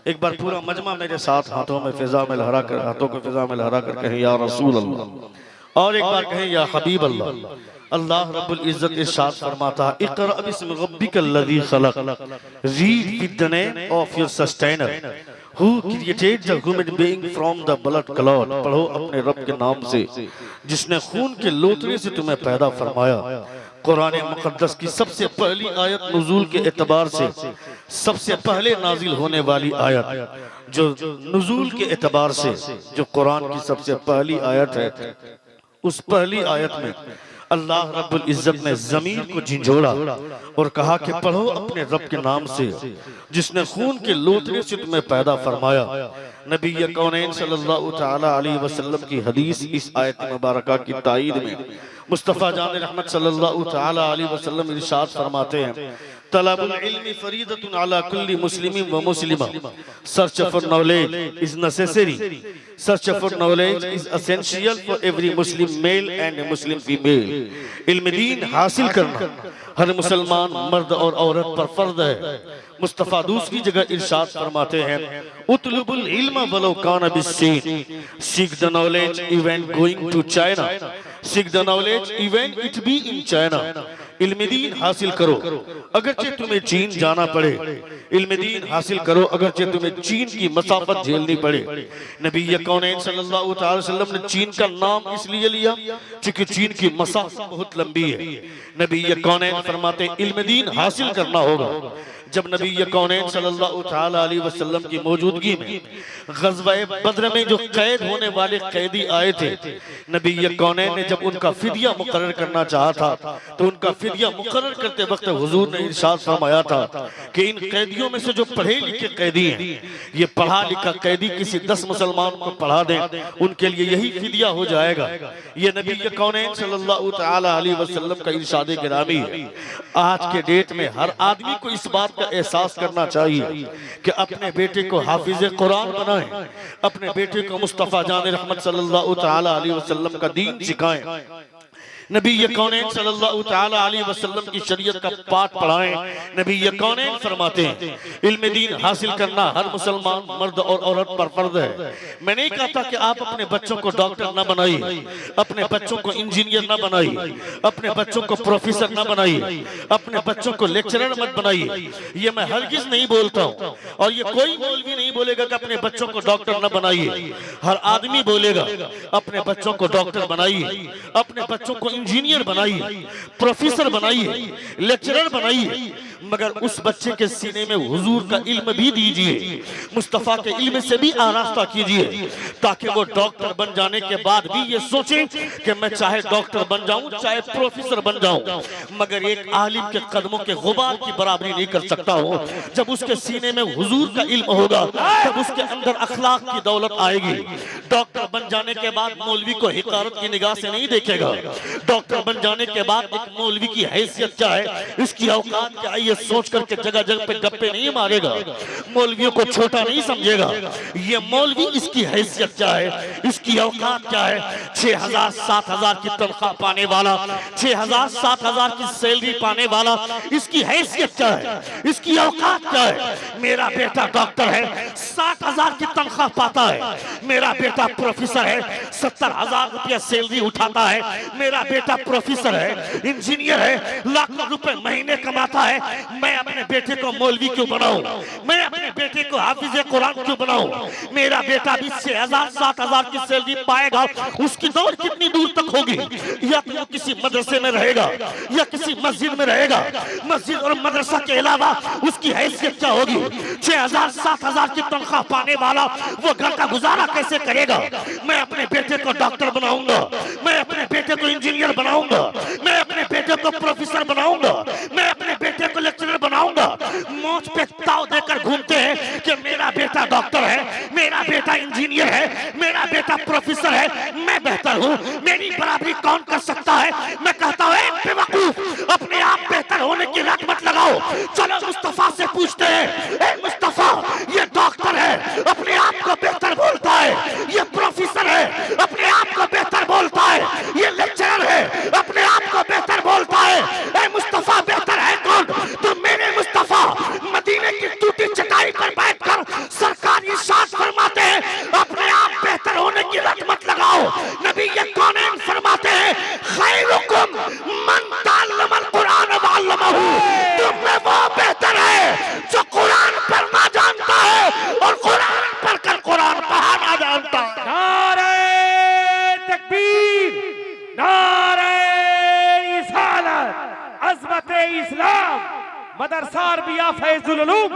एक बार पूरा मजमा मेरे साथ हाथों में फिजा में लहरा कर, हाथों को फिजा में लहरा कर कहें या रसूल अल्लाह, और एक बार कहें या हबीब अल्लाह। अल्लाह रब्बुल इज्जत इरशाद फरमाता है इक़रा बिस्मि रब्बिकल्लज़ी खलक़, read with the name of your sustainer who created the human being from the blood clot. पढ़ो अपने रब के नाम से जिसने खून के लोथड़े से तुम्हें पैदा फरमाया। कुरान मुक़द्दस की सबसे पहली आयत नुज़ूल के एतबार से सबसे पहले नाजिल होने वाली आयत, जो नुज़ूल के एतबार से जो कुरान की सबसे पहली आयत है, उस पहली आयत में अल्लाह रब्बुल इज्जत ने ज़मीर को झिंझोड़ा और कहा कि पढ़ो अपने रब के नाम से जिसने खून के लोथड़े से तुम्हें पैदा फरमाया। नबी कौनैन सल्लल्लाहु तआला अलैहि वसल्लम की हदीस इस आयत मुबारका की ताईद में मुस्तफ़ा जान रहमत सल्लल्लाहु तआला अलैहि वसल्लम इरशाद फरमाते हैं तलबुल इल्मी फरीदतुन अला कुल्ली मुस्लिमिन व मुस्लिमा। Search for knowledge is necessary, search for knowledge is essential for every Muslim male and Muslim female. इल्म दीन हासिल करना हर मुसलमान मर्द और औरत पर फर्ज है। मुस्तफ़ा दूसरी जगह इरशाद फरमाते हैं उतलुबुल इल्म वलो कान बिस्सीन, seek the knowledge even going to China, seek the knowledge even it be in China. इल्म दीन हासिल करो अगरचे तुम्हें चीन जाना पड़े, इल्म दीन हासिल करो अगरचे तुम्हें चीन की मसाफत झेलनी पड़े। नबी कौनैन सल्लल्लाहु अलैहि वसल्लम ने चीन का नाम इसलिए लिया क्योंकि चीन की मसाफत बहुत लंबी है। नबी कौनैन फरमाते इल्म दीन हासिल करना होगा। जब नबी कौनैन सल्लल्लाहु अलैहि वसल्लम की मौजूदगी में ग़ज़वा-ए बद्र में जो कैद होने वाले कैदी आए थे, नबी कौनैन ने जब उनका फिदिया मुकर्रर करना चाहा था तो उनका फिदिया मुकर्रर करते वक्त हुजूर ने इरशाद फरमाया था कि इन कैदियों में से जो पढ़े लिखे कैदी हैं, ये पढ़ा लिखा कैदी किसी 10 मुसलमान को पढ़ा दें, उनके लिए यही फिदिया हो जाएगा। ये नबी कौनैन सल्लल्लाहु अलैहि वसल्लम का इरशाद गिरामी है। आज के डेट में हर आदमी को इस बात का एहसास करना चाहिए कि अपने बेटे को हाफिज कुरान बनाएं, अपने बेटे को मुस्तफ़ा जान रहमत सल्लल्लाहु अलैहि वसल्लम का दीन सिखाएं, नबी कौनैन सल्लल्लाहु अलैहि वसल्लम की शरीयत का पाठ पढ़ाएं। नबी कौनैन फरमाते हैं इल्म दीन हासिल करना हर मुसलमान मर्द और औरत पर फर्ज है। मैं नहीं कहता कि आप अपने बच्चों को डॉक्टर न बनाइए, अपने बच्चों को इंजीनियर न बनाइए, अपने बच्चों को प्रोफेसर न बनाइए, अपने बच्चों को लेक्चरर मत बनाइए। ये मैं हरगिज नहीं बोलता हूँ और ये कोई मौलवी नहीं बोलेगा कि अपने बच्चों को डॉक्टर न बनाइए। हर आदमी बोलेगा अपने बच्चों को डॉक्टर बनाइए, अपने बच्चों को इंजीनियर बनाइए, प्रोफेसर बनाइए, लेक्चरर बनाइए, मगर उस बच्चे के सीने में हुजूर का इल्म भी दीजिए, मुस्तफ़ा के इल्म से भी आरास्ता कीजिए, ताकि वो डॉक्टर बन जाने के बाद भी ये सोचे कि मैं चाहे डॉक्टर बन जाऊं चाहे प्रोफेसर बन जाऊं, मगर एक आलिम के कदमों के गुबार की बराबरी नहीं कर सकता हूं। जब उसके सीने में हुजूर का इल्म होगा तब उसके अंदर अखलाक की दौलत आएगी। डॉक्टर बन जाने के बाद मौलवी को हिकारत की निगाह से नहीं देखेगा। डॉक्टर बन जाने के बाद एक मौलवी की हैसियत क्या है, इसकी औकात क्या है, ये सोच करके जगह जगह पे गप्पे नहीं मारेगा, मौलवियों को छोटा नहीं समझेगा। ये मौलवी इसकी हैसियत क्या है, इसकी औकात क्या है। 6,000 7,000 की तनख्वाह पाने वाला, 6,000 7,000 की सैलरी पाने वाला, इसकी हैसियत क्या है, इसकी औकात क्या है। मेरा बेटा डॉक्टर है, 60,000 की तनख्वाह पाता है। मेरा बेटा प्रोफेसर है, 70,000 रुपया सैलरी उठाता है। मेरा बेटा प्रोफेसर है, इंजीनियर है, लाखों रुपए महीने कमाता है। मैं अपने बेटे को मौलवी क्यों बनाऊं, मैं अपने बेटे को हाफिज कुरान क्यों बनाऊं। मेरा बेटा भी 6,000 7,000 की सैलरी पाएगा, उसकी दौड़ कितनी दूर तक होगी। या तो किसी मदरसे में रहेगा या किसी मस्जिद में रहेगा, मस्जिद और मदरसा के अलावा उसकी हैसियत क्या होगी। 6,000 7,000 की तनख्वाह पाने वाला वो घर का गुजारा कैसे करेगा। मैं अपने बेटे को डॉक्टर बनाऊंगा, मैं अपने बेटे को इंजीनियर बनाऊंगा, मैं अपने बेटे को प्रोफेसर बनाऊंगा, मैं अपने बेटे को लेक्चरर बनाऊंगा। मोच पे ताव देकर घूमते हैं कि मेरा बेटा डॉक्टर है, मेरा बेटा इंजीनियर है, मेरा बेटा प्रोफेसर है, मैं बेहतर हूँ, मेरी बराबरी कौन कर सकता है। मैं कहता हूँ बेवकूफ, अपने आप बेहतर होने की रट मत लगाओ। चलो मुस्तफा से पूछते हैं, ए मुस्तफा ये डॉक्टर है अपने आप को बेहतर बोलता है, ये प्रोफेसर है अपने आप को बेहतर बोलता है, ये लेक्चरर है अपने आप को बेहतर बोलता है। ए मुस्तफा बेहतर है कौन। तो मेरे मुस्तफा मदीने की टूटी चटाई पर बैठकर सरकार मदरसा अरबिया फैजुल उलूम।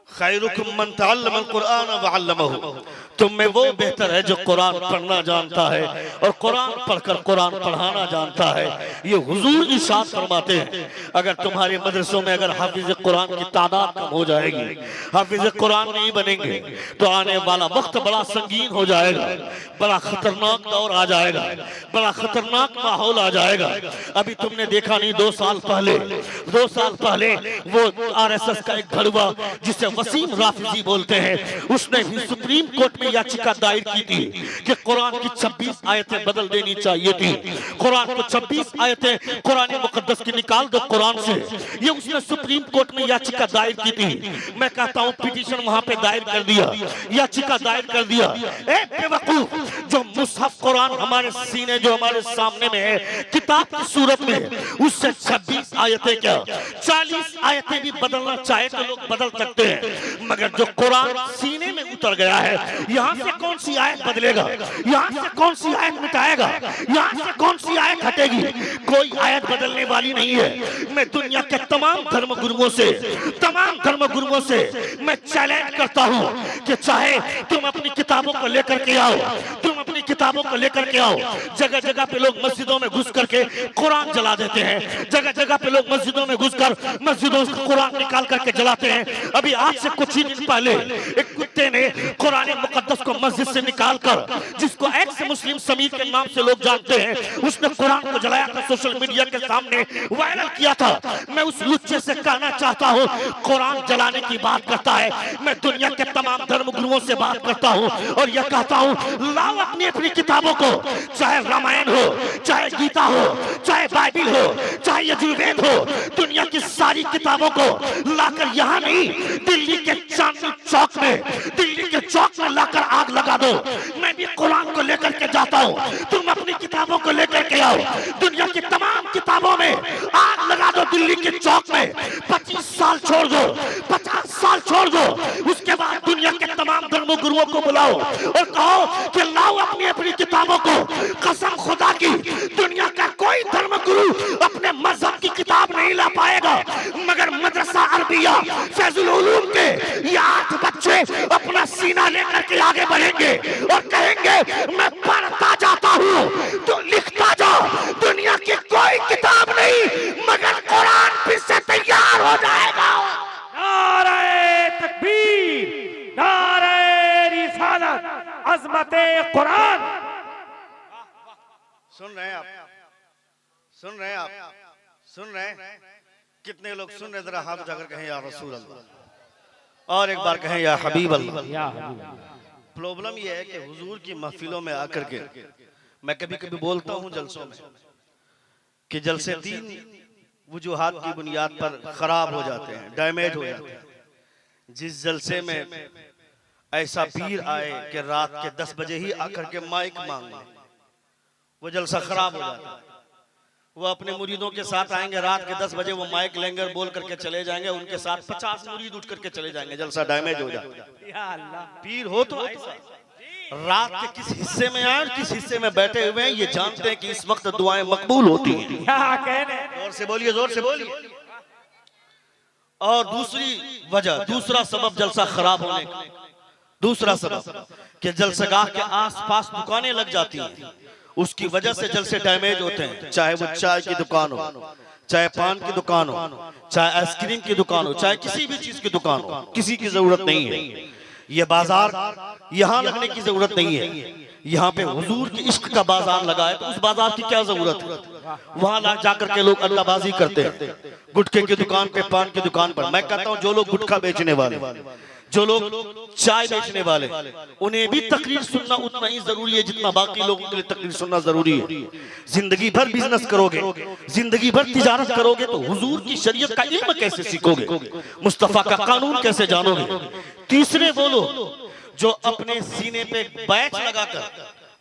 खैरुकुम मन तअल्लमल कुरान व अल्लमहु, तुम में वो बेहतर है जो कुरान पढ़ना जानता है और कुरान पढ़कर कुरान पढ़ाना जानता है। ये हुजूर इरशाद फरमाते हैं, अगर तुम्हारे मदरसों में अगर हाफिज कुरान की तादाद कम हो जाएगी, हाफिज कुरान नहीं बनेंगे, तो आने वाला वक्त बड़ा संगीन हो जाएगा, बड़ा खतरनाक दौर आ जाएगा, बड़ा खतरनाक माहौल आ जाएगा। अभी तुमने देखा नहीं, 2 साल पहले वो RSS का एक भड़ुआ जिसे वसीम राफिजी बोलते हैं, उसने भी सुप्रीम कोर्ट में याचिका दायर की थी कि कुरान की 26 आयतें बदल देनी चाहिए थी। कुरान को 26 आयतें कुरान मुकद्दस की निकाल दो कुरान से, ये उसने सुप्रीम कोर्ट में याचिका दायर की थी। मैं कहता हूँ पिटीशन वहां पे दायर कर दिया, याचिका दायर कर दिया। एक बेवकूफ जो मुसहफ कुरान हमारे सीने जो हमारे सामने में है किताब की सूरत में, उससे 26 आयतें क्या 40 आयतें भी बदलना चाहे तो लोग बदल सकते हैं, मगर जो कुरान सीने में उतर गया है, यहाँ से कौन सी आयत बदलेगा, यहाँ से कौन सी आयत मिटाएगा, यहाँ से कौन सी आयत हटेगी? कोई आयत बदलने वाली नहीं है। मैं दुनिया के तमाम धर्मगुरुओं से मैं चैलेंज करता हूँ कि चाहे तुम अपनी किताबों को लेकर के आओ, जगह जगह पे लोग मस्जिदों में घुस करके कुरान जला देते हैं, जगह जगह पे लोग मस्जिदों में घुसकर मस्जिदों से कुरान निकाल करके जलाते हैं। अभी आज से कुछ ही दिन पहले एक कुत्ते ने कुरान मुकद्दस को मस्जिद से निकालकर, जिसको एक्स मुस्लिम समीर के नाम से लोग जानते हैं, उसने कुरान को जलाया था, सोशल मीडिया के सामने वायरल किया था। मैं उस लुच्चे से कहना चाहता हूँ, कुरान जलाने की बात करता है, मैं दुनिया के तमाम धर्मगुरुओं से बात करता हूँ और यह कहता हूँ, लाओ अपनी अपनी किताबों को, चाहे रामायण हो, चाहे गीता हो, चाहे बाइबिल हो, चाहे यजुर्वेद हो, दुनिया की सारी किताबों को लाकर यहाँ नहीं, दिल्ली के चांदनी चौक में लाकर आग लगा दो। मैं भी कुरान को लेकर के जाता हूँ, तुम अपनी किताबों को लेकर के आओ, दुनिया की तमाम किताबों में आग लगा दो। दिल्ली के चौक में 25 साल छोड़ दो, 50 साल छोड़ दो, उसके बाद दुनिया के तमाम धर्मगुरुओं को बुलाओ और कहो कि लाओ अपनी अपनी किताबों को। कसम खुदा की, दुनिया का कोई धर्मगुरु अपने मजहब की किताब नहीं ला पाएगा, मगर मदरसा अरबिया फैजुल उलूम के ये 8 बच्चे अपना सीना लेकर के आगे बढ़ेंगे और कहेंगे, मैं पढ़ता जाता हूँ तो लिखता जाओ, दुनिया की कोई किताब नहीं मगर कुरान फिर से तैयार हो जाएगा। नारे तकबीर, नारे रिसालत, अज़मते कुरान। सुन रहे हैं आप? सुन रहे हैं? कितने लोग सुन रहे? जरा हाथ उठाकर कहें या रसूल अल्लाह, और एक बार कहें या हबीब अल्लाह। प्रॉब्लम यह है कि हुजूर की महफिलों में आकर के मैं कभी कभी बोलता हूँ जलसों में कि जलसे 3 वजूहात की बुनियाद पर खराब हो जाते हैं, डैमेज हो जाते हैं। जिस जलसे में ऐसा पीर आए कि रात के 10 बजे ही आकर के माइक मांगे, वो जलसा खराब हो जाता है। वो अपने मुरीदों के साथ आएंगे, रात के 10 बजे वो माइक लेंगे और बोल करके चले जाएंगे, उनके साथ 50 मुरीद उठ करके चले जाएंगे, जलसा डैमेज हो जाता है। पीर हो तो ऐसा रात के किस हिस्से में आए और किस हिस्से में बैठे हुए हैं ये जानते हैं कि इस वक्त दुआएं मकबूल होती हैं। जोर से बोलिए, जोर से बोलिए। और दूसरी वजह, दूसरा सबब जलसा खराब होने का, दूसरा सबब कि जलसगाह के आसपास दुकानें लग जाती हैं, उसकी वजह से जलसे डैमेज होते हैं। चाहे वो चाय की दुकान हो, चाहे पान की दुकान हो, चाहे आइसक्रीम की दुकान हो, चाहे किसी भी चीज की दुकान हो, किसी की जरूरत नहीं है। ये बाजार यहाँ लगने की जरूरत नहीं है। यहाँ पे हुजूर की इश्क का बाजार लगा है, तो उस बाजार की क्या जरूरत है? वहां जाकर के लोग अल्लाहबाजी करते हैं, गुटखे की दुकान पे, पान की दुकान पर। मैं कहता हूँ जो लोग गुटखा बेचने वाले, जो लोग चाय बेचने वाले, उन्हें भी तकरीर सुनना उतना ही जरूरी है जितना बाकी लोगों के लिए तकरीर सुनना जरूरी है। जिंदगी भर बिजनेस करोगे, जिंदगी भर तिजारत करोगे तो हुजूर की शरीयत का इल्म कैसे सीखोगे? मुस्तफा का कानून कैसे जानोगे? तीसरे वो लोग जो अपने सीने पे बैच लगाकर,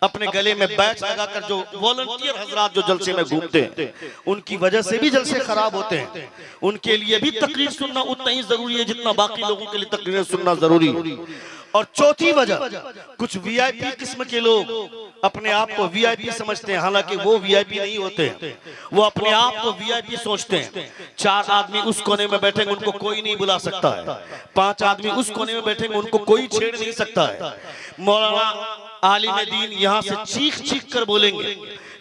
अपने गले में बैच लगाकर जो वॉलंटियर हजरात जो जलसे में घूमते हैं, उनकी वजह से भी जलसे खराब होते हैं। उनके लिए भी तकरीर सुनना उतना ही जरूरी है जितना बाकी लोगों के लिए तकरीर सुनना जरूरी है। और चौथी वजह, कुछ वीआईपी किस्म के लोग अपने आप को वीआईपी समझते हैं, हालांकि वो वीआईपी नहीं होते हैं। वो अपने आप को वीआईपी सोचते हैं। 4 आदमी उस कोने में बैठेंगे, उनको कोई नहीं बुला सकता है। 5 आदमी उस कोने में बैठेंगे, उनको कोई छेड़ नहीं सकता है। मौलाना आलिम दीन यहाँ से चीख चीख कर बोलेंगे।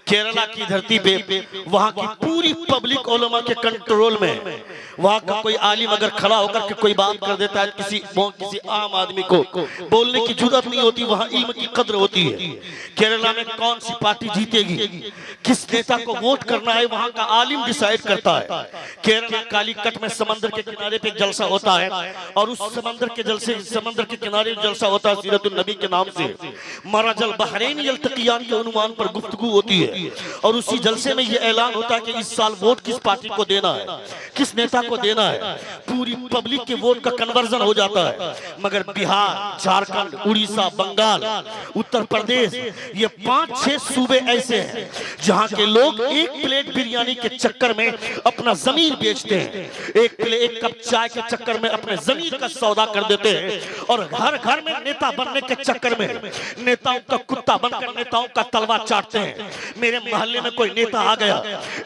केरला की धरती पे वहां की पूरी पब्लिक उलमा के कंट्रोल में, वहां का कोई आलिम अगर खड़ा होकर के कोई बात कर देता है, किसी आम आदमी को बोलने की जुर्रत नहीं होती। वहां इल्म की कद्र होती है। केरला में कौन सी पार्टी जीतेगी, किस नेता को वोट करना है, वहां का आलिम डिसाइड करता है। केरला कालीकट में समंदर के किनारे पे जलसा होता है, और उस समंदर के किनारे जलसा होता है सीरतुन नबी के नाम से। मरजल बहरैन यल्तक़ियान के उन्वान पर गुफ्तगू होती है, और उसी जलसे में यह ऐलान होता है कि इस साल वोट किस पार्टी को देना है, किस नेता को देना है। पूरी पब्लिक के वोट का कन्वर्जन हो जाता है। मगर बिहार, झारखंड, उड़ीसा, बंगाल, उत्तर प्रदेश, ये 5-6 सूबे ऐसे हैं जहां के लोग एक प्लेट बिरयानी के चक्कर में अपना जमीन बेचते हैं। एक कप चाय के चक्कर में अपने जमीन का सौदा कर देते हैं, और घर घर में नेता बनने के चक्कर में नेताओं का कुत्ता बनकर नेताओं का तलवा चाटते हैं। मेरे मोहल्ले में कोई नेता आ गया,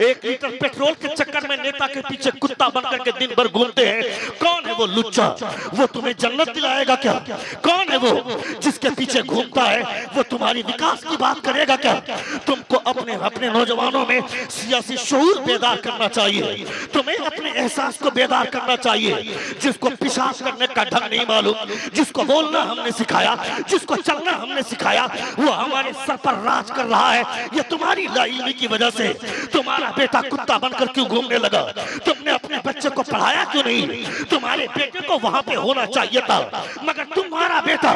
1 लीटर पेट्रोल के चक्कर में नेता के पीछे कुत्ता बनकर के दिन भर घूमते हैं। कौन है वो लुच्चा? वो तुम्हें जन्नत दिलाएगा क्या? कौन है वो जिसके पीछे घूमता है? वो तुम्हारी विकास की बात करेगा क्या? तुमको अपने नौजवानों में सियासी शऊर बेदार करना चाहिए। तुम्हें अपने एहसास को बेदार करना चाहिए। जिसको पेशाब करने का ढंग नहीं मालूम, जिसको बोलना हमने सिखाया, जिसको चलना हमने सिखाया, वो हमारे सर पर राज कर रहा है। ये तुम्हारी लाइल्मी की वजह से। तुम्हारा बेटा कुत्ता बनकर क्यों घूमने लगा? तुमने अपने बच्चे को पढ़ाया क्यों नहीं? तुम्हारे बेटे को वहां पे होना चाहिए था, मगर तुम्हारा बेटा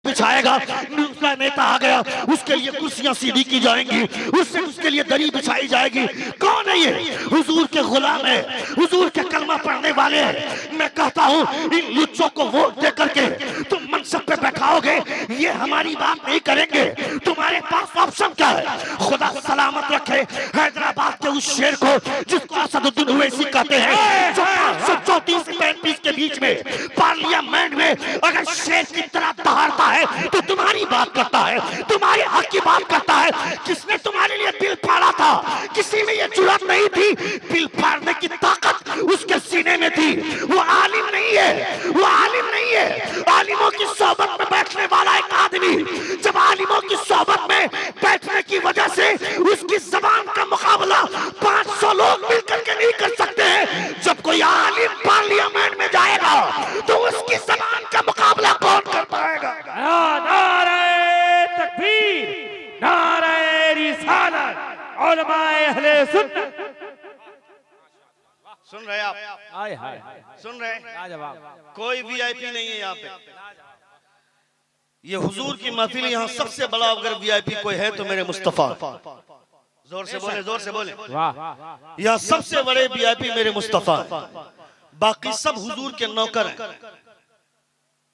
बिछाएगा। दूसरा नेता आ गया, उसके लिए कुर्सियां सीधी की जाएंगी, उसके लिए दरी बिछाई जाएगी। कौन है ये? हुजूर के गुलाम है, हुजूर के कलमा पढ़ने वाले हैं। मैं कहता हूँ इन लुच्चों को वोट दे करके तुम मनसब पे बैठाओगे, ये हमारी बात नहीं करेंगे। तुम्हारे पास ऑप्शन क्या है? खुदा सलामत रखे हैदराबाद के उस शेर को जिसको असदुद्दीन ओवैसी कहते हैं, जो 534 से 35 के बीच में पार्लियामेंट में अगर शेर की तरह दहाड़ता है तो तुम्हारी बात करता है, तुम्हारे हक की बात करता है। किसने तुम्हारे लिए बिल फाड़ा था? किसी में ये जुर्रत नहीं थी। बिल फाड़ने की ताकत उसके सीने में थी। वो आलिम नहीं है, वो आलिम नहीं है। आलिमों की सोहबत में बैठने वाला एक आदमी जब आलिमों की सोहबत में बैठने की वजह से उसकी जबान का मुकाबला 500 लोग मिलकर के नहीं कर सकते हैं, जब कोई आलिम पार्लियामेंट में जाएगा तो उसकी जबान का मुकाबला कौन कर पाएगा? नारे तकबीर, नारे रिसालत, उलमाए अहले सुन्नत। सुन रहे आप? हाय हाय, सुन रहे? लाजवाब। कोई वीआईपी नहीं है यहाँ पे। ये हुजूर की महफिल, यहाँ सबसे बड़ा अगर वीआईपी कोई है तो मेरे मुस्तफा। जोर से बोले, जोर से बोले। वाह। यहाँ सबसे बड़े वीआईपी मेरे मुस्तफा है। बाकी सब हुजूर के नौकर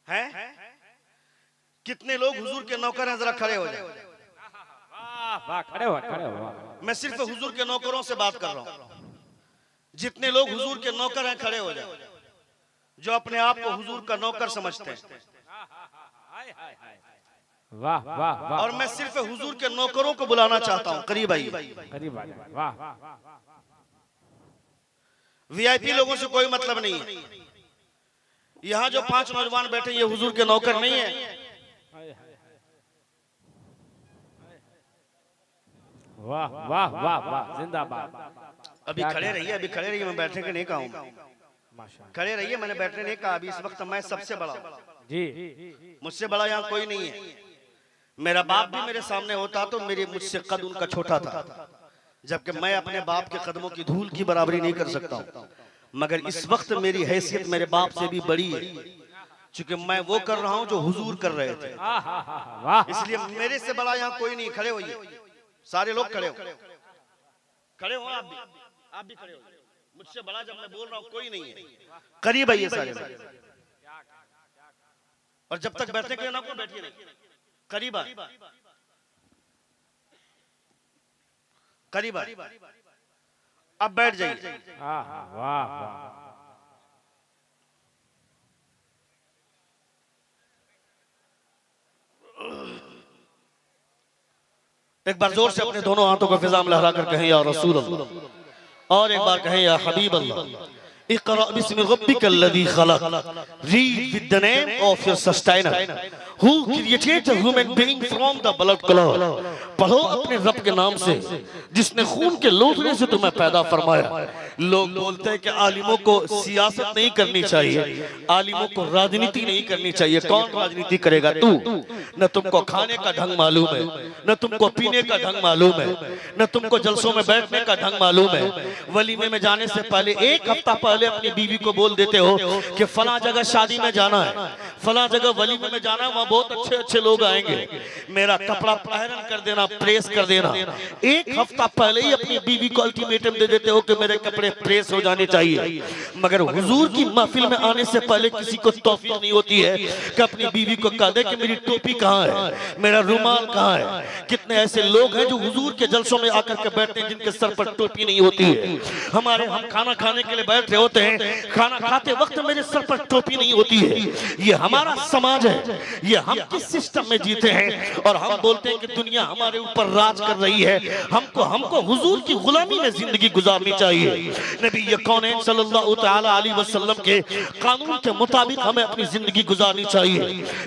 हैं। कितने लोग हुजूर के नौकर हैं? जरा खड़े हो जाए। वाह, खड़े हो, खड़े हो। मैं सिर्फ हुजूर के नौकरों से बात कर रहा हूँ। जितने लोग हुजूर के नौकर हैं खड़े हो जाए, जो अपने आप को हुजूर का नौकर समझते हैं। वाह वाह वाह। और मैं सिर्फ हुजूर के नौकरों को बुलाना चाहता हूँ, करीब आइए। करीब आइए। वाह। वीआईपी लोगों से कोई मतलब नहीं है। यहाँ जो 5 नौजवान बैठे ये हुजूर के नौकर नहीं है। वाह वाह वाह वाह, जिंदाबाद। अभी खड़े रहिए, अभी खड़े रहिए। मैं बैठने के नहीं कहूँ, खड़े रहिए। मैंने बैठने नहीं कहा। अभी इस वक्त मैं सबसे बड़ा हूँ जी। मुझसे बड़ा यहाँ कोई नहीं है। मेरा बाप भी मेरे सामने होता तो मुझसे कद उनका छोटा था, जबकि मैं अपने बाप के कदमों की धूल की बराबरी नहीं कर सकता हूँ। मगर इस वक्त मेरी हैसियत मेरे बाप से भी बड़ी है, क्योंकि मैं वो कर रहा हूँ जो हुजूर कर रहे थे। इसलिए मेरे से बड़ा यहाँ कोई नहीं। खड़े होइए, सारे लोग खड़े हो, खड़े हो। आप भी खड़े हो। मुझसे बड़ा जब मैं बोल रहा हूँ कोई नहीं है। करीब आइए सारे लोग। और जब तक बैठने के लिए ना कोई बैठिए नहीं, करीब आए, करीब आए। अब बैठ जाइए। एक बार जोर से अपने दोनों हाथों को फिजा में लहरा कर कहें या रसूल अल्लाह, और एक बार कहें या हबीब अल्लाह। इक़रा बिस्मि रब्बिकल्लज़ी खलक़, read with the name of your sustainer who created a human being from the blood clot। पढ़ो अपने रब के नाम से जिसने खून के लोथड़े से तुम्हें पैदा फरमाया। लोग बोलते हैं कि आलिमों को सियासत नहीं करनी चाहिए, आलिमों को राजनीति नहीं करनी चाहिए। कौन राजनीति करेगा? तू। न तुमको खाने का ढंग मालूम है, न तुमको पीने का ढंग मालूम है, न तुमको जलसों में बैठने का ढंग मालूम है। वलीमे में जाने से पहले एक हफ्ता पहले अपनी बीवी को बोल देते हो कि फला जगह शादी में जाना है, फला जगह वलीमे में जाना है, वहां बहुत अच्छे अच्छे लोग आएंगे, मेरा कपड़ा आयरन कर देना, प्रेस कर देना। एक हफ्ता पहले ही अपनी बीवी को अल्टीमेटम दे देते हो कि मेरे कपड़े प्रेस हो जाने चाहिए। मगर हुजूर की महफिल में आने से पहले किसी को तौफीक नहीं होती है कि अपनी बीवी को कह दे कि मेरी टोपी कहाँ है, मेरा रुमाल कहाँ है। कितने ऐसे लोग हैं जो हुजूर के जलसों में आकर के बैठते हैं जिनके सर पर टोपी नहीं होती है। हम खाना खाने के लिए बैठ रहे होते हैं, खाना खाते वक्त मेरे सर पर टोपी नहीं होती है। ये हमारा समाज है, ये हम किस सिस्टम में जीते हैं और हम बोलते हैं कि दुनिया हमारे ऊपर राज कर रही है। हमको हुजूर की गुलामी में जिंदगी गुजारनी चाहिए। नबी ये कौनैन सल्लल्लाहु तआला अलैहि वसल्लम के कानून के मुताबिक हमें अपनी जिंदगी गुजारनी चाहिए।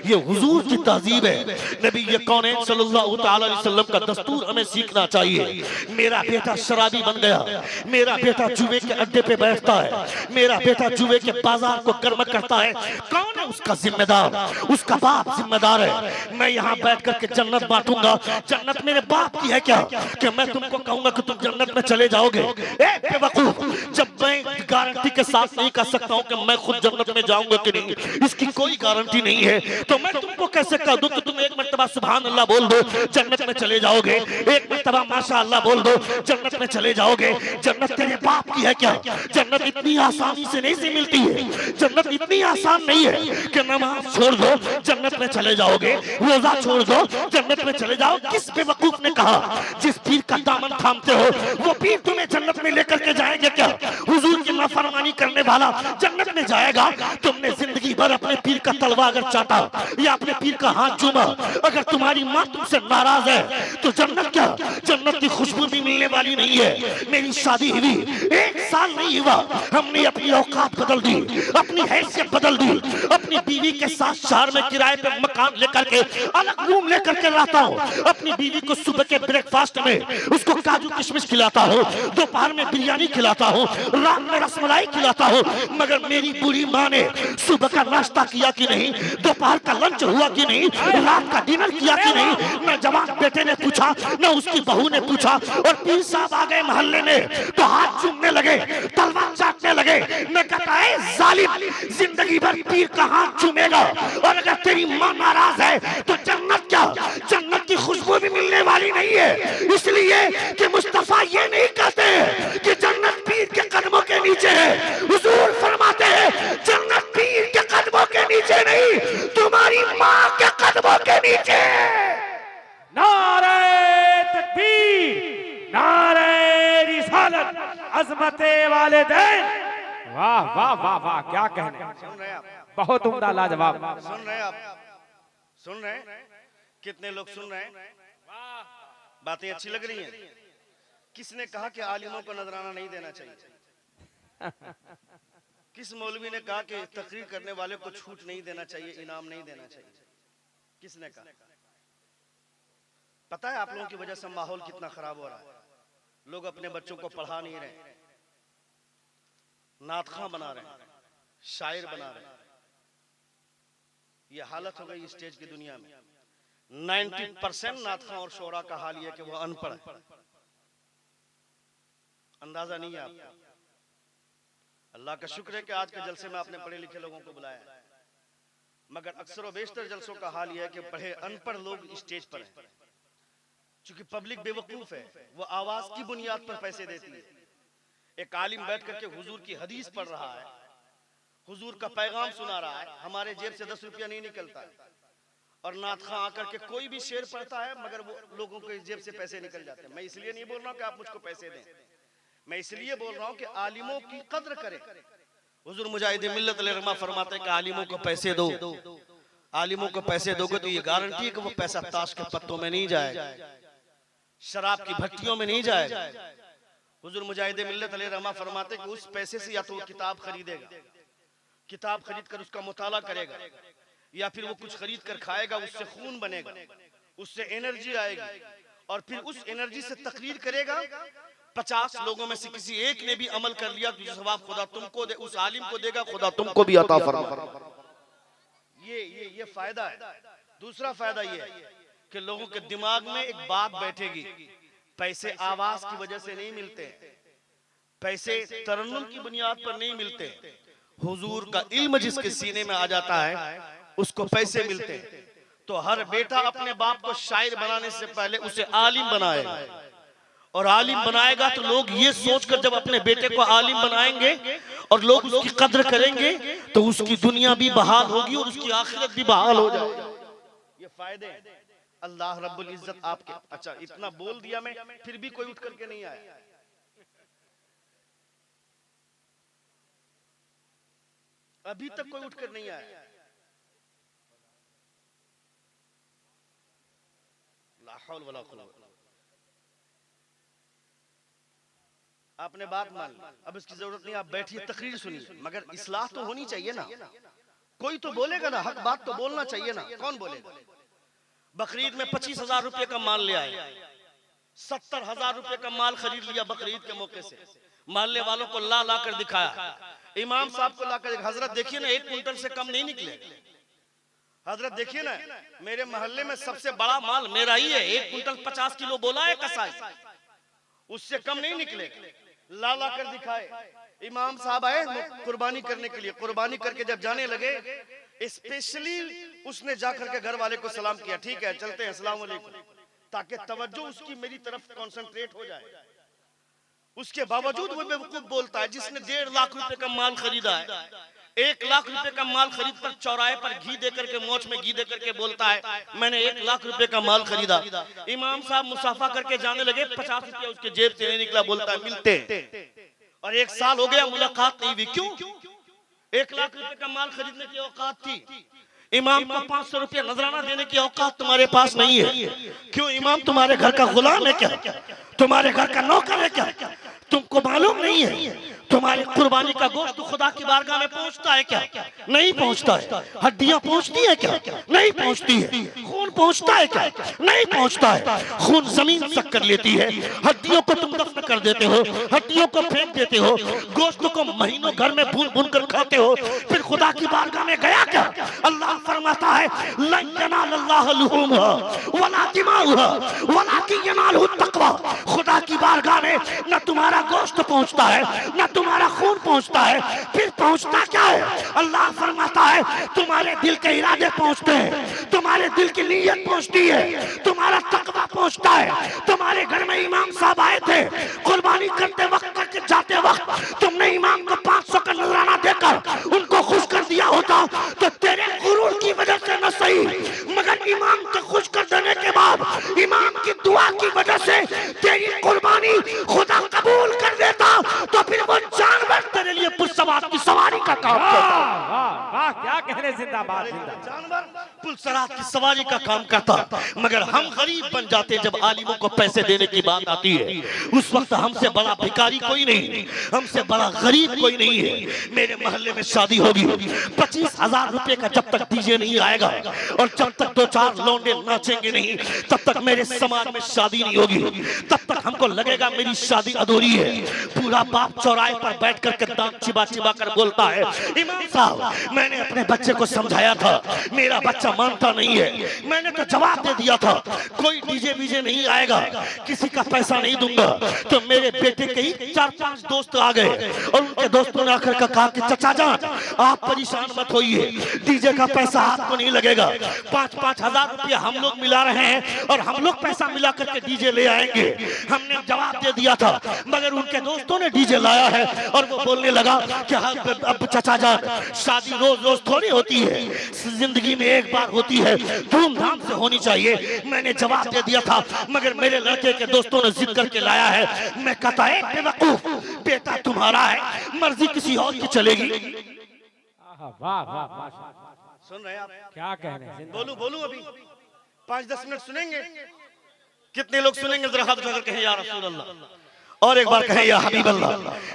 ये हुजूर की तहजीब है। नबी ये कौनैन सल्लल्लाहु तआला अलैहि वसल्लम का दस्तूर हमें सीखना चाहिए। मेरा बेटा शराबी बन गया, मेरा बेटा जुए के अड्डे पे बैठता है, मेरा बेटा जुए के बाजार को गर्म करता है, कौन है उसका जिम्मेदार? उसका बाप जिम्मेदार है। मैं यहाँ बैठ करके जन्नत बांटूंगा, जन्नत मेरे बाप की है क्या कि मैं तुमको कहूंगा कि तुम जन्नत में चले जाओगे? बेवकूफ, जब मैं गारंटी के साथ नहीं कह सकता हूँ कि मैं खुद जन्नत में जाऊंगा कि नहीं, इसकी कोई गारंटी नहीं है, तो मैं तुमको कैसे कह दूं कि तुम एक मर्तबा सुभान अल्लाह बोल दो जन्नत में चले जाओगे, एक मर्तबा माशा अल्लाह बोल दो जन्नत में चले जाओगे? जन्नत तेरे बाप की है क्या? जन्नत इतनी आसानी से नहीं से मिलती है, जन्नत इतनी आसान नहीं है कि नमाज छोड़ दो जन्नत में चले जाओगे, रोजा छोड़ दो जन्नत में चले जाओ। किस बेवकूफ ने कहा? जिस पीर का दामन थामते हो वो पीर तुम्हें जन्नत में लेकर के जाएंगे क्या? हुजूर की नाफरमानी करने वाला जन्नत में जाएगा? तुमने जिंदगी भर अपने पीर का तलवा अगर चाटा या अपने पीर का हाथ चूमा, अगर तुम्हारी माँ तुमसे नाराज है तो जन्नत क्या, जन्नत की खुशबू भी मिलने वाली नहीं है। मेरी शादी हुई 1 साल नहीं हुआ, हमने अपनी औकात बदल दी, अपनी हैसियत बदल दी। अपनी बीवी के साथ शहर में किराए पे मकान लेकर के अलग रूम लेकर के रहता हूँ। अपनी बीवी को सुबह के ब्रेकफास्ट में उसको काजू किशमिश खिलाता हूँ, दोपहर में बिरयानी खिलाता हूँ, रात में रसमलाई खिलाता हूँ। मगर मेरी बूढ़ी माँ ने सुबह का नाश्ता किया कि नहीं, दोपहर का लंच हुआ कि नहीं, रात का डिनर किया कि नहीं? न जवान बेटे ने पूछा, न उसकी बहू ने पूछा। और पीर साहब आ गए मोहल्ले में तो हाथ चूमने लगे, तलवार चाटने लगे। मैं कहता है जालिम, जिंदगी भर पीर का हाथ चूमेगा और अगर तेरी माँ नाराज है तो जन्नत क्या, जन्नत की खुशबू भी मिलने वाली नहीं है। इसलिए कि मुस्तफा ये नहीं कहते कि जन्नत पीर के कदमों के नीचे है। हुजूर फरमाते हैं जन्नत पीर के कदमों के नीचे नहीं, तुम्हारी माँ के कदमों के नीचे। नारे तकबीर, नारे रिसालत, अज़मते वालिदैन। वाह वाह वाह वाह, क्या कहने। सुन रहे हैं आप? बहुत उम्दा, लाजवाब। सुन रहे हैं आप? सुन रहे हैं? कितने लोग सुन रहे हैं? बातें अच्छी लग रही हैं? किसने कहा कि आलिमों को नजराना नहीं देना चाहिए? किस मौलवी ने कहा कि तकरीर करने वाले को छूट नहीं देना चाहिए, इनाम नहीं देना चाहिए? किसने कहा? पता है आप लोगों की वजह से माहौल कितना खराब हो रहा है। लोग अपने बच्चों को पढ़ा नहीं रहे, नातखां बना रहे हैं, शायर बना रहे हैं। ये हालत हो गई स्टेज की दुनिया में। 90% नातखां और शोरा का हाल यह कि वो अनपढ़ है। अंदाजा नहीं है आपको। अल्लाह का शुक्र है कि आज के जलसे में आपने पढ़े लिखे लोगों को बुलाया है, मगर अक्सर व बेशतर जलसों का हाल यह है कि पढ़े अनपढ़ लोग स्टेज पर हैं। चूंकि पब्लिक बेवकूफ है, वो आवाज की बुनियाद पर पैसे देती है। एक आलिम बैठ करके हुजूर की हदीस पढ़ रहा है, हुजूर का पैगाम सुना रहा है, हमारे जेब से 10 रुपया नहीं निकलता है। और नातखां आकर के कोई भी शेर पढ़ता है मगर वो लोगों के जेब से पैसे निकल जाते हैं। मैं इसलिए नहीं बोल रहा हूं कि आप मुझको पैसे दें, मैं इसलिए बोल रहा हूं कि आलिमों की कद्र करें। हुजूर मुजाहिद मिल्लत अलैहि रहमा फरमाते हैं कि आलिमों को पैसे दो, आलिमों को पैसे दोगे तो ये गारंटी है कि वो पैसा ताश के पत्तों में नहीं जाएगा, शराब की भट्टियों में नहीं जाएगा। हुजूर मुजाहिद मिल्लत अलैहि रहमा फरमाते कि उस पैसे से या तो वो किताब खरीदेगा, किताब खरीद कर उसका मुताला करेगा, या फिर वो कुछ खरीद कर खाएगा, उससे खून बनेगा, उससे एनर्जी आएगी, और फिर उस एनर्जी से तकरीर करेगा। 50 लोगों में से किसी एक ने भी अमल कर लिया तो जो सवाब खुदा तुमको दे, उस आलिम को देगा, खुदा तुमको भी अता फरमा। ये फायदा है। दूसरा फायदा ये है कि लोगों के दिमाग में एक बात बैठेगी, पैसे आवाज की वजह से नहीं मिलते, पैसे तरन्नुम की बुनियाद पर नहीं मिलते। हुजूर का इल्म जिसके सीने में आ जाता है उसको पैसे मिलते हैं। तो हर बेटा अपने बाप को शायर बनाने से पहले उसे आलिम बनाएगा, और आलिम बनाएगा तो लोग ये सोचकर जब अपने बेटे को आलिम बनाएंगे और लोग उसकी कद्र करेंगे तो उसकी दुनिया भी बहाल होगी और उसकी आखिरत भी बहाल हो जाएगी। ये फायदे हैं। अल्लाह रब्बुल इज्जत आपके, अच्छा इतना बोल दिया मैं, फिर भी कोई उठ करके नहीं आया। अभी तक कोई उठकर नहीं आया। ला हौल वला कुव्वत। आपने बात मान ली, अब इसकी जरूरत नहीं, आप बैठिए तकरीर सुनिए, मगर इस्लाह तो होनी चाहिए ना, कोई तो बोलेगा ना, हक बात तो बोलना चाहिए ना। कौन बोलेगा? बकरीद में 25,000 रुपए का माल ले आए, 70,000 रुपए का माल खरीद लिया बकरीद के मौके से, मालने वालों को ला ला कर दिखाया, इमाम साहब को ला कर, हजरत देखिए ना 1 कुंटल से कम नहीं निकले। हजरत देखिए ना, मेरे मोहल्ले में सबसे बड़ा माल मेरा ही है, 1 कुंटल 50 किलो बोला है कसाई, उससे कम नहीं निकले। ला ला कर दिखाए, इमाम साहब आए कुर्बानी करने के लिए, कुर्बानी करके जब जाने लगे, स्पेशली उसने जाकर के घर वाले को सलाम किया, ठीक है चलते हैं अस्सलाम वालेकुम, ताकि तवज्जो उसकी मेरी तरफ कंसंट्रेट हो जाए। उसके बावजूद वो बेवकूफ बोलता है जिसने 1.5 लाख रुपए का माल खरीदा है, 1 लाख रुपए का माल खरीद कर चौराहे पर घी देकर के, मोच में घी देकर के बोलता है मैंने 1 लाख रुपए का माल खरीदा। इमाम साहब मुसाफा करके जाने लगे, 50 रुपया उसके जेब से नहीं निकला, बोलता है मिलते, और 1 साल हो गया मुलाकात नहीं हुई। क्यों? 1 लाख रुपए का माल खरीदने की औकात थी, इमाम को 500 रुपया नजराना देने की औकात तुम्हारे पास नहीं है। क्यों? इमाम तुम्हारे घर का गुलाम है क्या? तुम्हारे घर का नौकर है क्या? तुमको मालूम नहीं है तुम्हारी कुर्बानी का गोश्त खुदा की बारगाह में पहुंचता है क्या? नहीं पहुंचता है। हड्डियां पहुंचती है क्या? नहीं पहुंचती है। खून पहुंचता है क्या? नहीं पहुंचता है। खून जमीन तक कर लेती है, हड्डियों को तुम दफन कर देते हो, हड्डियों को फेंक देते हो, गोश्त को महीनों घर में भून भून कर खाते हो, फिर खुदा की बारगाह में गया क्या? अल्लाह फरमाता है लन यनालल्लाह लुहूमुहा वला दिमाउहा वलाकिन यनालुहु तक़वा। खुदा की बारगाह में न तुम्हारा गोश्त पहुंचता है, न तुम्हारा खून पहुंचता है, फिर पहुंचता क्या है? अल्लाह फरमाता है तुम्हारे दिल के इरादे पहुंचते हैं, तुम्हारे दिल की नीयत पहुंचती है, तुम्हारा तकवा पहुंचता है। तुम्हारे घर में इमाम साहब आए थे, कुर्बानी करते वक्त, करके जाते वक्त तुमने इमाम को 500 का नजराना देकर उनको खुश कर दिया होता तो तेरे गुरूर की वजह से न सही, मगर इमाम को खुश कर देने के बाद इमाम की दुआ की वजह से तेरी कुर्बानी खुदा कबूल कर देता, तो फिर वो जानवर तेरे लिए पुलसवार की सवारी का काम करता। वाह वाह, क्या कहने, जिंदाबाद जिंदाबाद। जानवर पुलसरात की सवारी का काम करता, मगर हम गरीब बन जाते जब आलिमों को पैसे देने की बात आती है। उस वक्त हमसे बड़ा भिखारी कोई नहीं, हमसे बड़ा गरीब कोई नहीं है। मेरे मोहल्ले में शादी होगी, 25,000 रुपए का जब तक डीजे नहीं आएगा और जब तक 2-4 लौंडे नाचेंगे नहीं, तब तक मेरे समाज में शादी नहीं होगी। तब तक हमको लगेगा मेरी शादी अधूरी है। पूरा बाप चौराहे पर बैठ करके दांत चिबा चिबा कर बोलता है इमाम साहब मैंने अपने बच्चे को समझाया था, मेरा बच्चा मानता नहीं है, मैंने तो जवाब दे दिया था कोई डीजे बीजे नहीं आएगा, किसी का पैसा नहीं दूंगा। तो मेरे बेटे के ही 4-5 दोस्त आ गए और उनके दोस्तों ने आकर कहा कि चचा जान आप परेशान मत होइए, डीजे का पैसा आपको नहीं लगेगा, 5-5 हजार रुपया हम लोग मिला रहे हैं और हम लोग पैसा मिला करके डीजे ले आएंगे। हमने जवाब दे दिया था, मगर उनके दोस्तों ने डीजे लाया है और वो बोलने लगा कि अब चचा जान शादी रोज रोज थोड़ी होती है, जिंदगी में एक बार होती है, धूमधाम से होनी चाहिए। मैंने जवाब दे दिया था, मगर मेरे लड़के के दोस्तों ने जिद करके लाया है। मैं कहता है बेवकूफ, बेटा तुम्हारा है, मर्जी किसी और की चलेगी। वाह वाह वाह, सुन रहे हैं आप? क्या कह रहे हैं? बोलूं बोलूं अभी 5-10 मिनट सुनेंगे? कितने लोग सुनेंगे? जरा हाथ उठाकर कहें या रसूल अल्लाह। और एक बार कहें या हबीब अल्लाह।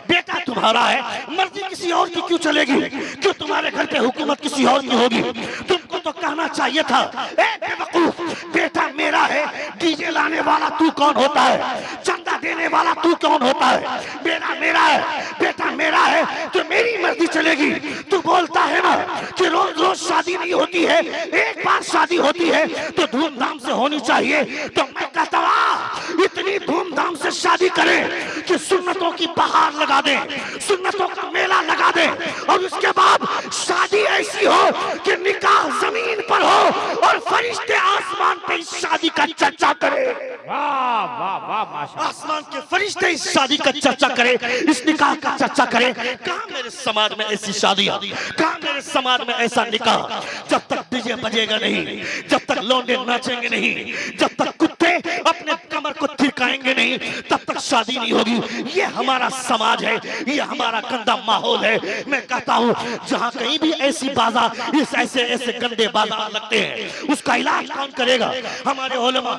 बेटा तुम्हारा है, मर्जी किसी और की क्यों चलेगी? क्यों तुम्हारे घर पे हुकूमत किसी और की होगी? तुमको तो कहना चाहिए था, ए बेवकूफ, बेटा मेरा है, डीजे लाने वाला तू कौन होता है? चंदा देने वाला तू कौन होता है? बेटा मेरा है, बेटा मेरा है, तो मेरी मर्जी चलेगी। तू बोलता है ना कि रोज रोज शादी नहीं होती है, एक बार शादी होती है तो धूमधाम से होनी चाहिए। तो मैं कहता हूं इतनी धूमधाम से शादी करें कि सुन्नतों की बहार लगा दे, सुन्नतों का मेला लगा दे, और उसके बाद शादी ऐसी हो कि निकाह जमीन पर हो और फरिश्ते आसमान पे इस शादी का चर्चा करे। वाह वाह वाह माशाअल्लाह। आसमान के फरिश्ते इस शादी का चर्चा करे, इस निकाह का चर्चा करे। कहाँ मेरे समाज में ऐसी शादियां, कहाँ मेरे समाज में ऐसा निकाह? जब तक डीजे बजेगा नहीं, जब तक लौंडे नाचेंगे नहीं, जब तक कुत्ते अपने कमर को थिरकाएंगे नहीं, तब तक शादी नहीं होगी। ये हमारा समाज है, ये हमारा गंदा माहौल है। मैं कहता हूँ जहाँ कहीं भी ऐसी बाजार, इस ऐसे ऐसे गंदे बाजार लगते हैं, उसका इलाज कौन करेगा? हमारे उलमा।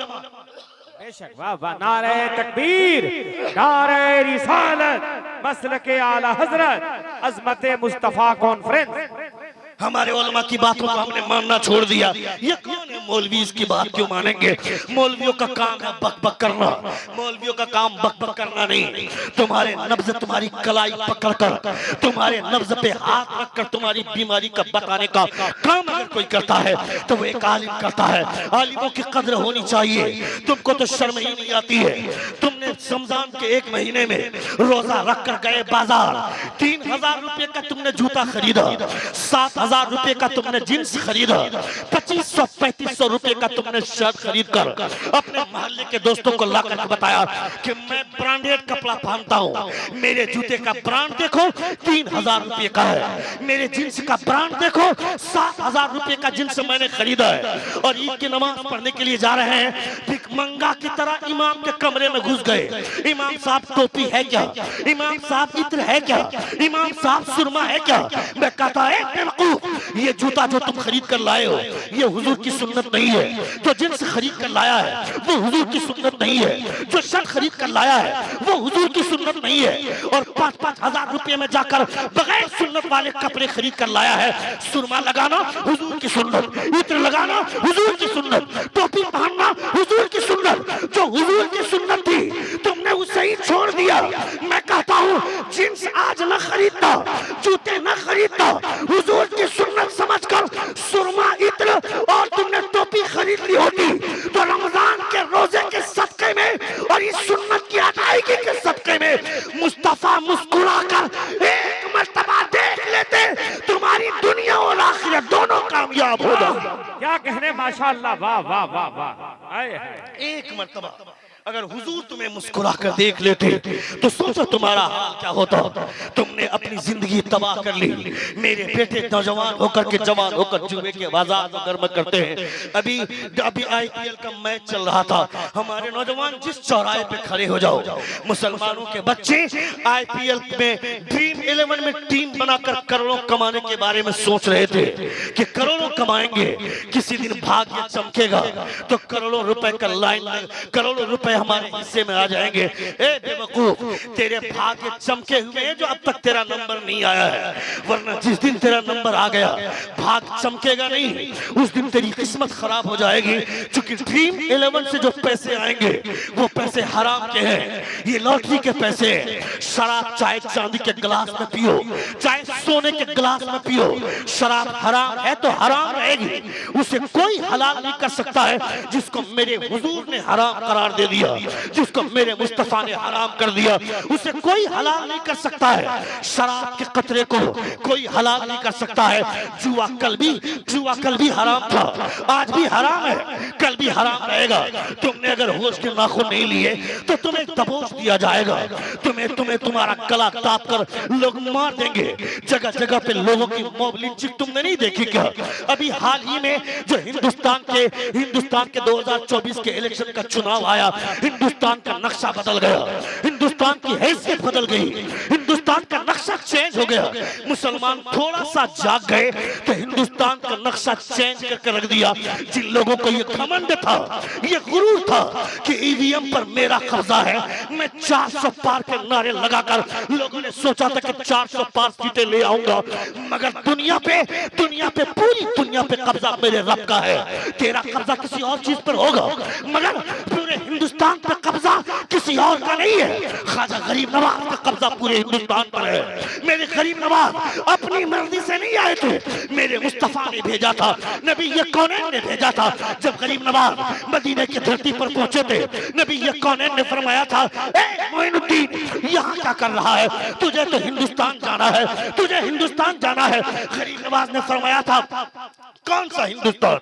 बेशक, वाह वाह, नारे तकबीर, नारे रिसालत, मसलके आला हजरत, अजमत मुस्तफा कॉन्फ्रेंस। हमारे उलमा की बातों को हमने मानना छोड़ दिया। ये कौन है मौलवी, इसकी बात क्यों मानेंगे? मौलवियों का काम है बक बक करना, मौलवियों का काम बक बक करना नहीं। तुम्हारे नब्ज, तुम्हारी कलाई पकड़कर, तुम्हारे नब्ज पे हाथ रखकर तुम्हारी बीमारी का बताने का काम अगर कोई करता है तो वो एक आलिम करता है। आलिमों की कद्र होनी चाहिए। तुमको तो शर्म ही नहीं आती है। तुमने रमजान के एक महीने में रोजा रख कर गए बाजार, 3000 रुपए का तुमने जूता खरीदा, 7000 रुपए का तुमने जींस खरीदा, 2500-3500 रुपए का तुमने शर्ट खरीद कर अपने मोहल्ले के दोस्तों को लाकर के बताया कि मैं ब्रांडेड कपड़ा पहनता हूँ, मेरे जूते का ब्रांड देखो 3000 रुपए का है, मेरे जींस का ब्रांड देखो 7000 रुपए का जींस मैंने खरीदा है। और ईद की नमाज पढ़ने के लिए जा रहे हैं, भिखमंगा की तरह इमाम के कमरे में घुस गए। इमाम साहब टोपी है क्या? इमाम साहब इत्र है क्या? इमाम साहब सुरमा है क्या? मैं कहता है ये जूता जो तुम खरीद कर लाए हो ये हुजूर की सुन्नत नहीं है। जो जींस खरीद कर लाया है वो हुजूर की सुन्नत नहीं है। जो शर्ट खरीद कर लाया है वो हुजूर की सुन्नत नहीं है। और 5-5 हजार रुपए में जाकर बगैर सुन्नत वाले कपड़े खरीद कर लाया है। सुरमा लगाना हुजूर की सुन्नत, इत्र लगाना हुजूर की सुन्नत, टोपी पहनना हुजूर की सुन्नत। जो हुजूर की सुन्नत थी तुमने उसे ही छोड़ दिया। मैं कहता हूँ जींस आज न खरीदता, जूते न खरीदता, हुजूर की सुन्नत समझकर सुरमा इत्र और तुमने टोपी खरीद ली होती तो रमजान के रोजे के सदके में और इस सुन्नत की अदायगी के सदके में मुस्तफा मुस्कुराकर एक मर्तबा देख लेते, तुम्हारी दुनिया और आखिरत दोनों कामयाब हो जाए। क्या कहने, माशाअल्लाह, वाह वाह वाह वाह। आए हाय। एक मर्तबा अगर हुजूर तुम्हें मुस्कुरा कर देख लेते तो सोचो तुम्हारा हाल क्या होता। तुमने अपनी जिंदगी तबाह कर ली। मेरे बेटे नौजवान होकर के जवान होकर जुए के बाजार में गर्म करते हैं। अभी IPL का मैच चल रहा था, हमारे नौजवान जिस चौराहे पे खड़े हो जाओ, मुसलमानों के बच्चे IPL में ड्रीम 11 में टीम बनाकर करोड़ों कमाने के बारे में सोच रहे थे कि करोड़ों कमाएंगे, किसी दिन भाग्य चमकेगा तो करोड़ों रुपए का लाइन, करोड़ों रुपए हमारे हिस्से में आ जाएंगे। ए बेवकूफ, तेरे भाग्य चमके हुए हैं जो अब तक तेरा नंबर नहीं आया है, वरना जिस दिन तेरा नंबर आ गया भाग्य चमकेगा नहीं, उस दिन तेरी किस्मत खराब हो जाएगी। क्योंकि ड्रीम 11 से जो पैसे आएंगे वो पैसे हराम के हैं, ये लॉटरी के पैसे हैं। शराब चाहे चांदी के गिलास में पियो, चाहे सोने के गिलास में पियो, शराब हराम है तो हराम रहेगी। उसे कोई हलाल नहीं कर सकता है जिसको मेरे हुजूर ने हराम करार दे दिया, जिसको मेरे मुस्तफा ने हराम कर दिया, उसे कोई हलाल नहीं कर सकता है। शराब के कतरे को कोई हलाल नहीं कर सकता है। जुआ कल भी हराम था, आज भी हराम है, कल भी हराम रहेगा। तुमने अगर होश के नाखून नहीं लिए तो तुम्हें दबोच दिया जाएगा। तुम्हें तुम्हारा गला काट कर लोग मार देंगे। जगह जगह पे लोगों की मॉब लिंचिंग तुमने नहीं देखी क्या? अभी हाल ही में जो हिंदुस्तान के 2024 के इलेक्शन का चुनाव आया, हिंदुस्तान का नक्शा बदल गया, हिंदुस्तान की हैसियत बदल गई, हिंदुस्तान का नक्शा चेंज हो गया। मुसलमान थोड़ा सा जाग गए तो हिंदुस्तान का नक्शा चेंज करके रख दिया। जिन लोगों को ये घमंड था, ये गुरूर था कि ईवीएम पर मेरा कब्जा है, मैं 400 पार के नारे लगाकर लोगों ने सोचा था कि 400 पार सीटें ले आऊंगा, मगर दुनिया पे पूरी दुनिया पे कब्जा मेरे रब का है। तेरा कब्जा किसी और चीज पर होगा, मगर पूरे हिंदुस्तान पर कब्जा किसी और का नहीं है। ख्वाजा गरीब नवाज का कब्जा पूरे हिंदुस्तान पर है। मेरे गरीब नवाज अपनी मर्जी से नहीं आए थे, मेरे मुस्तफा ने भेजा था, नबी ये कौनैन ने भेजा था। जब गरीब नवाज मदीने की धरती पर पहुंचे थे, नबी ये कौनैन ने फरमाया था, ए मोइनुद्दीन यहाँ क्या कर रहा है, तुझे तो हिंदुस्तान जाना है, तुझे हिंदुस्तान जाना है। गरीब नवाज ने फरमाया था, कौन सा हिंदुस्तान,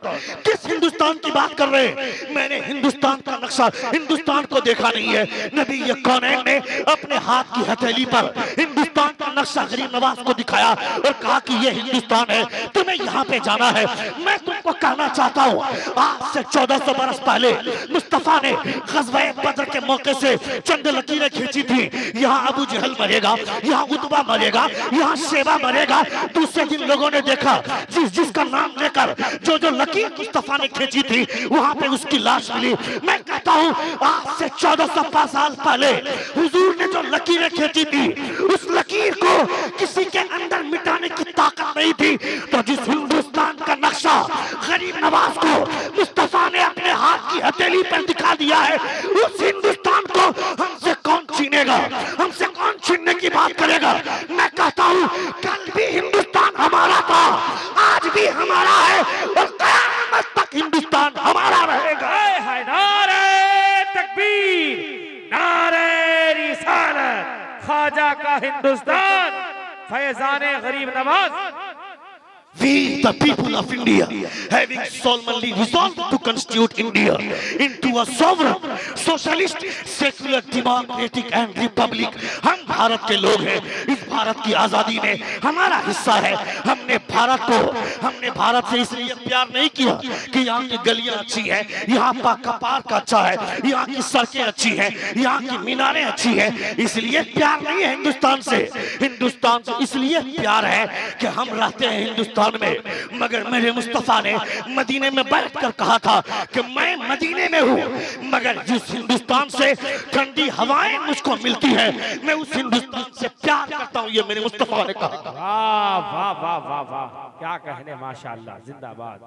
किस हिंदुस्तान की बात कर रहे हैं? मैंने हिंदुस्तान का नक्शा, हिंदुस्तान को देखा नहीं है। नबी ये कौनैन ने अपने हाथ की हथेली पर हिंदुस्तान का नक्शा गरीब नवाज को दिखाया और कहा कि ये हिंदुस्तान है, तुम्हें यहाँ पे जाना है। मैं तुमको कहना चाहता हूँ, आज से 1400 बरस पहले मुस्तफा ने ग़ज़वा बद्र के मौके से चंद लकीरें खींची थी। यहाँ अबू जहल मरेगा, यहाँ उतबा मरेगा, यहाँ शेबा मरेगा। दूसरे दिन लोगों ने देखा जिसका नाम लेकर जो लकीर मुस्तफा ने खींची थी, वहां पे उसकी लाश मिली। मैं कहता हूँ, आज से 1405 साल पहले हुजूर ने जो लकीरें खींची थी, उस लकीर को किसी के अंदर मिटाने की ताकत नहीं थी। तो जिस हिंदुस्तान का नक्शा गरीब नवाज को मुस्तफा ने अपने हाथ की हथेली पर दिखा दिया है, उस हिंदुस्तान को हमसे कौन छीनेगा, हमसे कौन छीनने की बात करेगा? मैं कहता हूँ, कल भी हिंदुस्तान हमारा था, आज भी हमारा है और क़यामत तक हिंदुस्तान हमारा रहेगा। नारे तकबीर, नारे रिसालत, ख्वाजा का हिंदुस्तान, फैजाने गरीब Nawaz. We, the people of India, having solemnly resolved to constitute India into a sovereign, socialist, secular, democratic and republic, हम भारत के लोग हैं। इस भारत की आजादी में हमारा हिस्सा है। हमने भारत से इसलिए प्यार नहीं किया कि यहाँ की गलियां अच्छी हैं, यहाँ का पार्क अच्छा है, यहाँ की सड़कें अच्छी हैं, यहाँ की मीनारें अच्छी हैं, इसलिए प्यार नहीं है हिंदुस्तान से। हिंदुस्तान से इसलिए प्यार है कि हम रहते हैं हिंदुस्तान में। मगर मेरे मुस्तफा ने मदीने में बैठकर कहा था कि मैं मदीने में हूँ, मगर जिस हिंदुस्तान से ठंडी हवाएं मुझको मिलती है, मैं उस हिंदुस्तान से प्यार करता हूँ। ये मेरे मुस्तफा ने कहा। वाह वाह वाह वाह वाह, क्या कहने, माशाअल्लाह, जिंदाबाद।